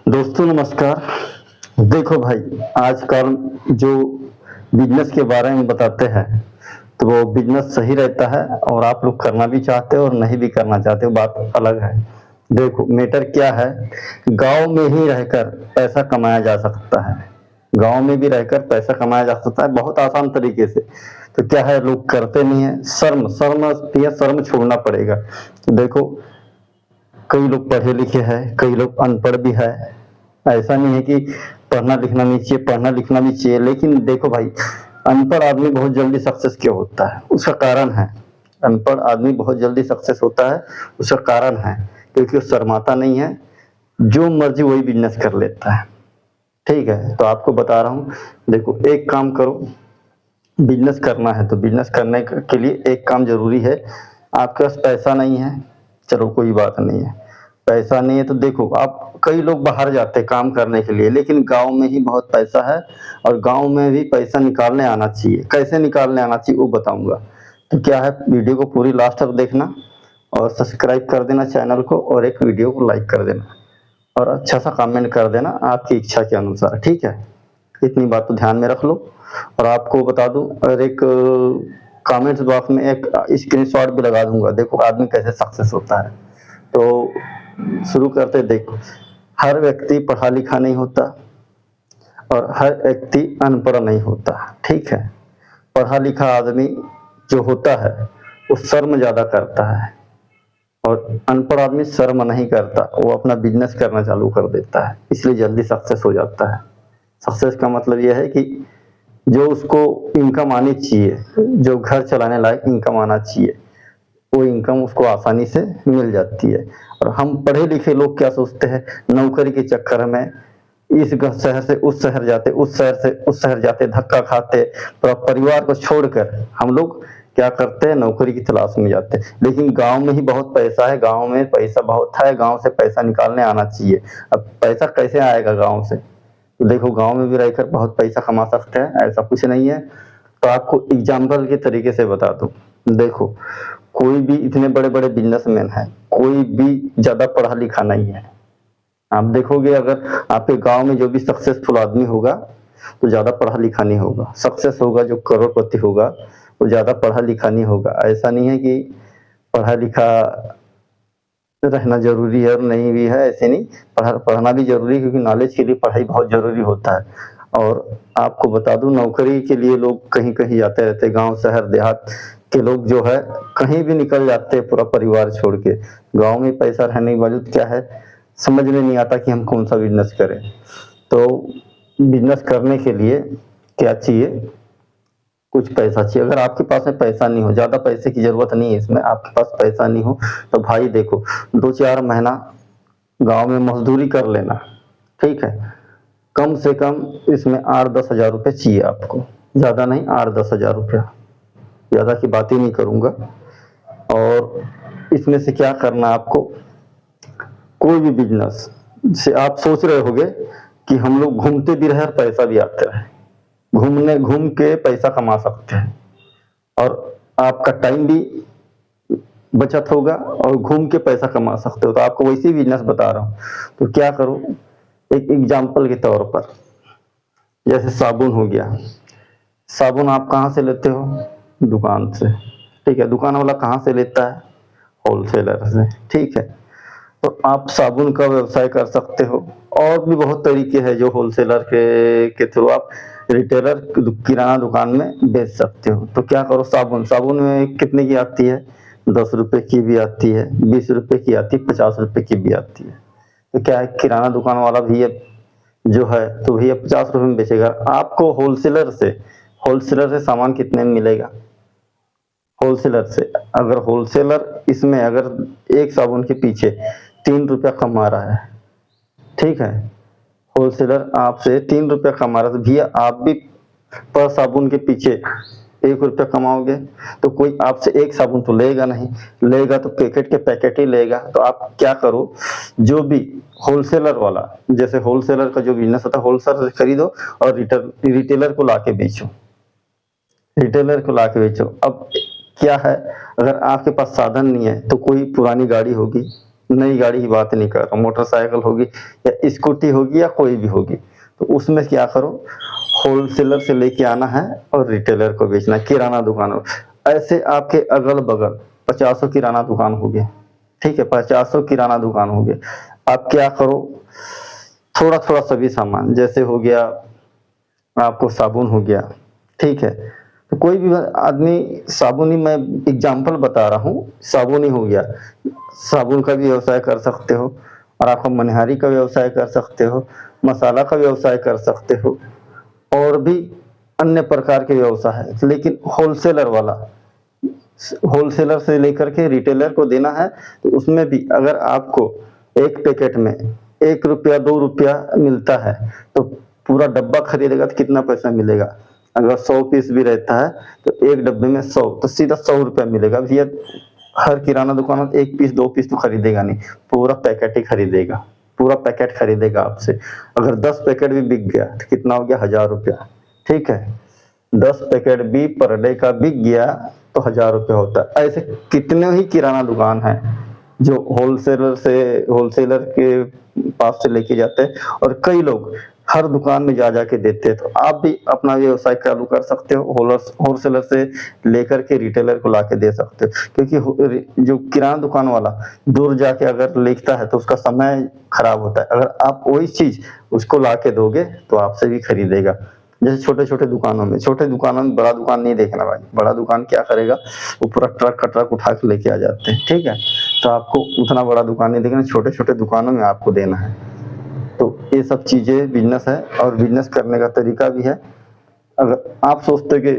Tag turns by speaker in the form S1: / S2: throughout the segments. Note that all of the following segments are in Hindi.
S1: दोस्तों नमस्कार। देखो भाई, आजकल जो बिज़नेस के बारे में बताते हैं, तो वो बिज़नेस सही रहता है और आप लोग करना भी चाहते हो और नहीं भी करना चाहते हो, बात अलग है। देखो मैटर क्या है, गाँव में ही रहकर पैसा कमाया जा सकता है। गाँव में भी रहकर पैसा कमाया जा सकता है बहुत आसान तरीके से। तो क्या है, लोग करते नहीं हैं, शर्म शर्म आती है, शर्म छोड़ना पड़ेगा। देखो, कई लोग पढ़े लिखे हैं, कई लोग अनपढ़ भी है। ऐसा नहीं है कि पढ़ना लिखना नहीं चाहिए, पढ़ना लिखना भी चाहिए, लेकिन देखो भाई, अनपढ़ आदमी बहुत जल्दी सक्सेस क्यों होता है, उसका कारण है। अनपढ़ आदमी बहुत जल्दी सक्सेस होता है, उसका कारण है क्योंकि वो शर्माता नहीं है, जो मर्जी वही बिजनेस कर लेता है। ठीक है, तो आपको बता रहा हूँ, देखो एक काम करो, बिजनेस करना है तो बिजनेस करने के लिए एक काम जरूरी है। आपके पास पैसा नहीं है, चलो कोई बात नहीं है, पैसा नहीं है तो देखो, आप कई लोग बाहर जाते हैं काम करने के लिए, लेकिन गांव में ही बहुत पैसा है और गांव में भी पैसा निकालने आना चाहिए। कैसे निकालने आना चाहिए वो बताऊंगा। तो क्या है, वीडियो को पूरी लास्ट तक देखना और सब्सक्राइब कर देना चैनल को, और एक वीडियो को लाइक कर देना और अच्छा सा कमेंट कर देना आपकी इच्छा के अनुसार। ठीक है, इतनी बात तो ध्यान में रख लो। और आपको बता दूं, और एक कमेंट्स बॉक्स में एक स्क्रीनशॉट भी लगा दूंगा, देखो आदमी कैसे सक्सेस होता है। तो शुरू करते, देखो, हर व्यक्ति पढ़ा लिखा नहीं होता और हर व्यक्ति अनपढ़ नहीं होता। ठीक है, पढ़ा लिखा आदमी जो होता है वो शर्म ज्यादा करता है और अनपढ़ आदमी शर्म नहीं करता, वो अपना बिजनेस करना चालू कर देता है, इसलिए जल्दी सक्सेस हो जाता है। सक्सेस का मतलब यह है कि जो उसको इनकम आनी चाहिए, जो घर चलाने लायक इनकम आना चाहिए, वो इनकम उसको आसानी से मिल जाती है। और हम पढ़े लिखे लोग क्या सोचते हैं, नौकरी के चक्कर में इस शहर से उस शहर जाते, उस शहर से उस शहर जाते, धक्का खाते, पूरा परिवार को छोड़कर हम लोग क्या करते हैं, नौकरी की तलाश में जाते हैं। लेकिन गांव में ही बहुत पैसा है, गांव में पैसा बहुत है, गांव से पैसा निकालने आना चाहिए। अब पैसा कैसे आएगा गांव से, तो देखो गांव में भी रहकर बहुत पैसा कमा सकते हैं, ऐसा कुछ नहीं है। तो आपको एग्जाम्पल के तरीके से बता दूं, देखो कोई भी इतने बड़े बड़े बिजनेसमैन है, कोई भी ज्यादा पढ़ा लिखा नहीं है। आप देखोगे, अगर आपके गांव में जो भी सक्सेसफुल आदमी होगा तो ज्यादा पढ़ा लिखा नहीं होगा। सक्सेस होगा जो करोड़पति होगा वो ज्यादा पढ़ा लिखा नहीं होगा। ऐसा नहीं है कि पढ़ा लिखा रहना जरूरी है और नहीं भी है, ऐसे नहीं, पढ़ना भी जरूरी है, क्योंकि नॉलेज के लिए पढ़ाई बहुत जरूरी होता है। और आपको बता दूं, नौकरी के लिए लोग कहीं कहीं जाते रहते, गांव शहर देहात के लोग जो है कहीं भी निकल जाते हैं पूरा परिवार छोड़ के। गांव में पैसा रहने के बावजूद क्या है, समझ में नहीं आता कि हम कौन सा बिजनेस करें। तो बिजनेस करने के लिए क्या चाहिए, कुछ पैसा चाहिए। अगर आपके पास में पैसा नहीं हो, ज्यादा पैसे की जरूरत नहीं है इसमें, आपके पास पैसा नहीं हो तो भाई देखो, 2-4 महीना गांव में मजदूरी कर लेना। ठीक है, कम से कम इसमें 8-10 हजार रुपये चाहिए आपको, ज्यादा नहीं, 8-10 हजार रुपया, ज्यादा की बात ही नहीं करूंगा। और इसमें से क्या करना आपको, कोई भी बिजनेस से आप सोच रहे होगे कि हम लोग घूमते भी रहे और पैसा भी आते रहे, घूम के पैसा कमा सकते हैं और आपका टाइम भी बचत होगा और घूम के पैसा कमा सकते हो। तो आपको वैसे बिजनेस बता रहा हूँ। तो क्या करो, एक एग्जाम्पल के तौर पर, जैसे साबुन हो गया, साबुन आप कहाँ से लेते हो, दुकान से। ठीक है, दुकान वाला कहाँ से लेता है, होलसेलर से। ठीक है, तो आप साबुन का व्यवसाय कर सकते हो। और भी बहुत तरीके हैं जो होलसेलर के थ्रू आप रिटेलर किराना दुकान में बेच सकते हो। तो क्या करो, साबुन, साबुन में कितने की आती है, 10 रुपए की भी आती है, 20 रुपए की आती है, 50 रुपए की भी आती है। तो क्या है, किराना दुकान वाला भी जो है तो भैया 50 रुपए में बेचेगा। आपको होलसेलर से सामान कितने में मिलेगा, होलसेलर से, अगर होलसेलर इसमें अगर एक साबुन के पीछे 3 रुपया कमा रहा है, ठीक है, होलसेलर आपसे 3 रुपया कमा रहा है, तो भैया आप भी पर साबुन के पीछे 1 रुपया कमाओगे, तो कोई आपसे एक साबुन तो लेगा नहीं, लेगा तो पैकेट के पैकेट ही लेगा। तो आप क्या करो, जो भी होलसेलर वाला, जैसे होलसेलर का जो बिजनेस होता है, होलसेलर से खरीदो और रिटेलर को लाके बेचो, रिटेलर को लाके बेचो। अब क्या है, अगर आपके पास साधन नहीं है तो कोई पुरानी गाड़ी होगी, नई गाड़ी की बात नहीं कर रहा हूँ, मोटरसाइकिल होगी या स्कूटी होगी या कोई भी होगी, तो उसमें क्या करो, होलसेलर से लेके आना है और रिटेलर को बेचना है, किराना दुकान हो। ऐसे आपके अगल-बगल 50 किराना दुकान हो गए, ठीक है? 50 किराना दुकान हो गए। आप क्या करो, थोड़ा-थोड़ा सभी सामान, जैसे हो गया आपको साबुन हो गया, ठीक है? तो कोई भी आदमी साबुन ही, मैं एग्ज़ाम्पल बता रहा हूँ, साबुन ही हो गया, साबुन का भी व्यवसाय कर सकते हो और आपका मनिहारी का व्यवसाय कर सकते हो, मसाला का व्यवसाय कर सकते हो और भी अन्य प्रकार के व्यवसाय है, लेकिन होलसेलर वाला, होलसेलर से लेकर के रिटेलर को देना है, तो उसमें भी अगर आपको एक पैकेट में ₹1 ₹2 मिलता है, तो पूरा डब्बा खरीदेगा तो कितना पैसा मिलेगा? अगर 100 पीस भी रहता है, तो एक डब्बे में 100, तो सीधा ₹100 मिलेगा। भैया हर किराना दुकान में 1 पीस 2 पीस तो खरीदेगा नहीं, पूरा पैकेट ही खरीदेगा, पूरा पैकेट खरीदेगा आपसे। अगर 10 पैकेट भी बिक गया तो कितना हो गया? ₹1000, ठीक है? 10 पैकेट भी पर डे का बिक गया तो ₹1000 होता है। ऐसे कितने ही किराना दुकान हैं जो होलसेलर के पास से लेके जाते हैं और कई लोग हर दुकान में जा के देते हैं। तो आप भी अपना व्यवसाय चालू कर सकते हो, होलसेलर से लेकर के रिटेलर को लाके दे सकते हो, क्योंकि जो किराना दुकान वाला दूर जाके अगर लेता है तो उसका समय खराब होता है। अगर आप वही चीज़ उसको लाके दोगे तो आपसे भी खरीदेगा। जैसे छोटे-छोटे दुकानों में, छोटे दुकानों में बड़ा दुकान नहीं देखना भाई, बड़ा दुकान क्या करेगा, वो पूरा ट्रक का ट्रक उठा के लेके आ जाते हैं, ठीक है? तो आपको उतना बड़ा दुकान नहीं देखना, छोटे-छोटे दुकानों में आपको देना है। तो ये सब चीज़ें बिज़नेस है और बिज़नेस करने का तरीका भी है। अगर आप सोचते हो कि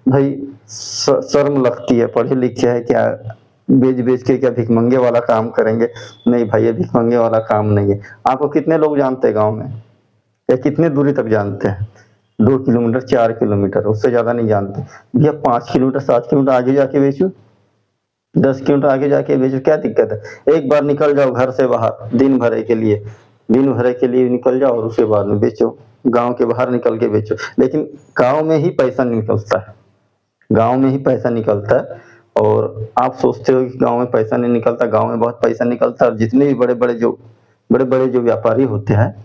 S1: भाई शर्म लगती है, पढ़े-लिखे हैं क्या, बेच-बेच के क्या भिखमंगे वाला काम करेंगे? नहीं भाई, ये भिखमंगे वाला काम नहीं है। आपको कितने लोग जानते हैं गाँव में? या कितने दूरी तक जानते हैं? 2 किलोमीटर, 4 किलोमीटर, उससे ज़्यादा नहीं जानते। भैया 5 किलोमीटर, 7 किलोमीटर आगे जाके बेचो, 10 किलोमीटर आगे जाके बेचो, क्या दिक्कत है? एक बार निकल जाओ घर से बाहर दिन भर के लिए निकल जाओ और उसके बाद में बेचो। गाँव के बाहर निकल के बेचो। लेकिन गाँव में ही पैसा निकलता है, गाँव में ही पैसा निकलता है और आप सोचते हो कि गाँव में पैसा नहीं निकलता, गाँव में बहुत पैसा निकलता है और जितने भी बड़े-बड़े जो व्यापारी होते हैं,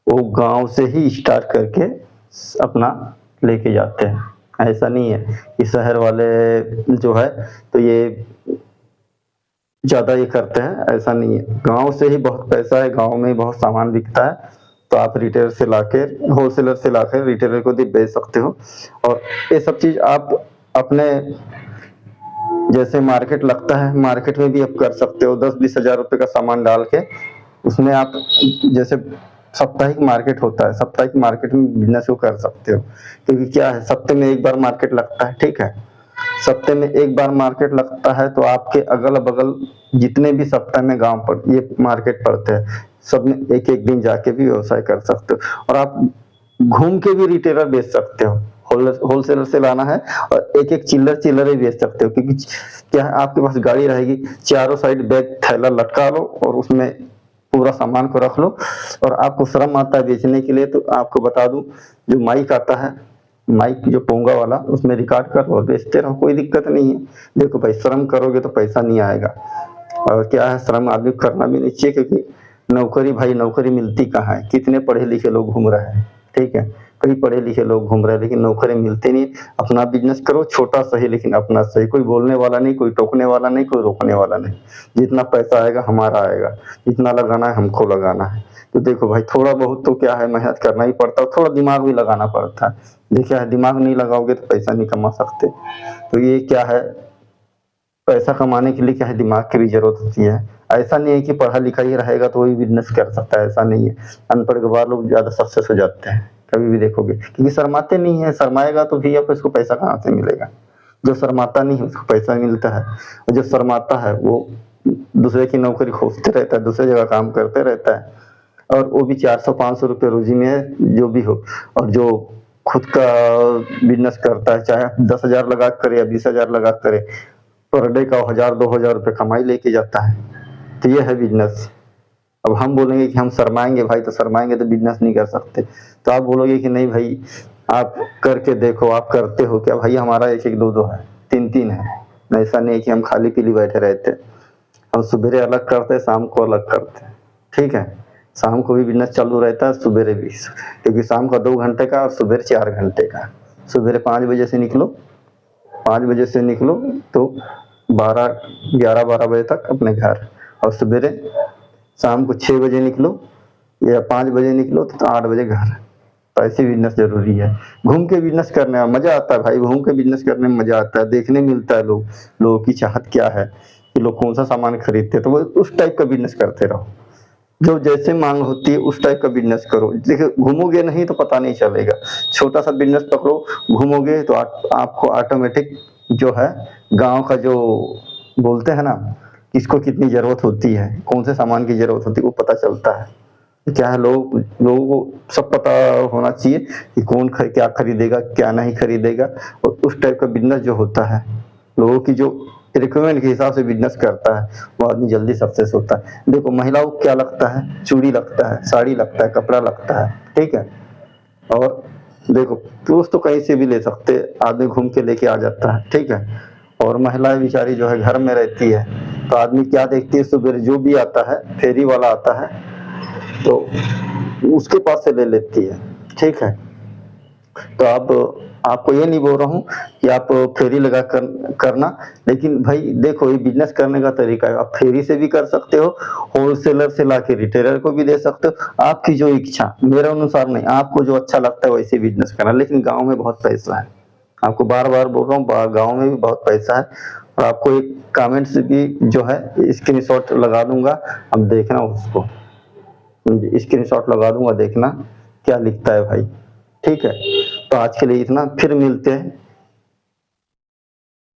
S1: वो गाँव से ही स्टार्ट करके अपना लेके जाते हैं। ऐसा नहीं है कि शहर वाले जो है तो ये ज़्यादा ये करते हैं, ऐसा नहीं है। गाँव से ही बहुत पैसा है, गाँव में ही बहुत सामान बिकता है, तो आप रिटेलर से लाके, होलसेलर से लाकर रिटेलर को भी बेच सकते हो और ये सब चीज़ आप अपने जैसे मार्केट लगता है, मार्केट में भी आप कर सकते हो। 10-20 हज़ार रुपए का सामान डाल के उसमें आप, जैसे साप्ताहिक मार्केट होता है, साप्ताहिक मार्केट में बिज़नेस को कर सकते हो। क्योंकि क्या है, सप्ते में 1 बार मार्केट लगता है, ठीक है? सप्ते में 1 बार मार्केट लगता है तो आपके अगल-बगल जितने भी सप्ताह में गाँव पर ये मार्केट पड़ते हैं, सब में 1-1 दिन जाके भी व्यवसाय कर सकते हो और आप घूम के भी रिटेलर बेच सकते हो। होलसेलर से लाना है और एक-एक चिल्लर-चिल्लर ही बेच सकते हो, क्योंकि क्या है, आपके पास गाड़ी रहेगी, चारों साइड बैग थैला लटका लो और उसमें पूरा सामान को रख लो और आपको शर्म आता है बेचने के लिए, तो आपको बता दूँ, जो माइक आता है, माइक जो पोंगा वाला, उसमें रिकॉर्ड कर लो और बेचते रहो, कोई दिक्कत नहीं है। देखो भाई, शर्म करोगे तो पैसा नहीं आएगा और क्या है, शर्म आदमी को करना भी नहीं चाहिए, क्योंकि नौकरी भाई, नौकरी मिलती कहाँ है? कितने पढ़े-लिखे लोग घूम रहे हैं, ठीक है? कई पढ़े-लिखे लोग घूम रहे हैं लेकिन नौकरी मिलती नहीं। अपना बिज़नेस करो, छोटा सही लेकिन अपना सही, कोई बोलने वाला नहीं, कोई टोकने वाला नहीं, कोई रोकने वाला नहीं। जितना पैसा आएगा हमारा आएगा, जितना लगाना है हमको लगाना है। तो देखो भाई, थोड़ा बहुत तो क्या है, मेहनत करना ही पड़ता है, थोड़ा दिमाग भी लगाना पड़ता है। देखिए है, दिमाग नहीं लगाओगे तो पैसा नहीं कमा सकते। तो ये क्या है, पैसा कमाने के लिए क्या है, दिमाग की भी ज़रूरत होती है। ऐसा नहीं है कि पढ़ा-लिखा ही रहेगा तो वही बिज़नेस कर सकता है, ऐसा नहीं है। अनपढ़ गँवार लोग ज़्यादा सक्सेस हो जाते हैं, कभी भी देखोगे, क्योंकि शर्माते नहीं हैं, शर्माएगा तो भैया फिर उसको पैसा कहाँ से मिलेगा? जो शर्माता नहीं है उसको पैसा मिलता है और जो शर्माता है वो दूसरे की नौकरी खोजते रहता है, दूसरी जगह काम करते रहता है और वो भी 400-500 रुपए रोज़ी में जो भी हो, और जो खुद का बिज़नेस करता है, चाहे 10,000 लगा के करे या 20,000 लगा के करे, पर डे का 1000-2000 रुपए कमाई लेके जाता है। तो ये है बिज़नेस। अब हम बोलेंगे कि हम शर्माएँगे भाई, तो शर्माएँगे तो बिज़नेस नहीं कर सकते। तो आप बोलोगे कि नहीं भाई, आप करके देखो, आप करते हो क्या? भाई हमारा 1-1, 2-2 है, 3-3 है। ऐसा नहीं है कि हम खाली-पीली बैठे रहते हैं। हम सवेरे अलग करते हैं, शाम को अलग करते हैं, ठीक है। शाम को भी बिजनेस चालू रहता है, सवेरे भी, क्योंकि शाम का 2 घंटे का और सवेरे 4 घंटे का। सवेरे 5 बजे से निकलो, 5 बजे से निकलो तो 11 12 बजे तक अपने घर, और सवेरे शाम को 6 बजे निकलो या 5 बजे निकलो तो 8 बजे घर। तो ऐसे बिजनेस जरूरी है। घूम के बिजनेस करने में मजा आता है भाई, घूम के बिजनेस करने में मजा आता है, देखने मिलता है लोगों की चाहत क्या है, कि लोग कौन सा सामान खरीदते हैं, तो वो उस टाइप का बिजनेस करते रहो। जो जैसे मांग होती है उस टाइप का बिजनेस करो। देखिए घूमोगे नहीं तो पता नहीं चलेगा। छोटा सा बिजनेस पकड़ो, घूमोगे तो आपको ऑटोमेटिक जो है गांव का जो बोलते हैं ना, किसको कितनी जरूरत होती है, कौन से सामान की जरूरत होती है, वो पता चलता है। क्या है, लोगों को सब पता होना चाहिए कि कौन क्या खरीदेगा, क्या नहीं खरीदेगा। और उस टाइप का बिजनेस जो होता है, लोगों की जो रिक्वायरमेंट के हिसाब से बिजनेस करता है, वो आदमी जल्दी सक्सेस होता है। देखो महिलाओं को क्या लगता है, चूड़ी लगता है, साड़ी लगता है, कपड़ा लगता है, ठीक है। और देखो पुरुष तो कहीं से भी ले सकते, आदमी घूम के लेके आ जाता है, ठीक है। और महिलाएं बेचारी जो है घर में रहती है, तो आदमी क्या देखती है, सुबह जो भी आता है, फेरी वाला आता है तो उसके पास से ले लेती है, ठीक है। तो अब आपको ये नहीं बोल रहा हूँ कि आप फेरी लगा करना, लेकिन भाई देखो ये बिजनेस करने का तरीका है। आप फेरी से भी कर सकते हो, होलसेलर से लाके रिटेलर को भी दे सकते हो, आपकी जो इच्छा, मेरे अनुसार नहीं, आपको जो अच्छा लगता है वैसे बिजनेस करना। लेकिन गाँव में बहुत पैसा है, आपको बार बार बोल रहा हूँ, गाँव में भी बहुत पैसा है। और आपको एक कमेंट्स भी जो है स्क्रीनशॉट लगा दूंगा, अब देखना उसको, स्क्रीनशॉट लगा दूंगा, देखना क्या लिखता है भाई, ठीक है। तो आज के लिए इतना, फिर मिलते हैं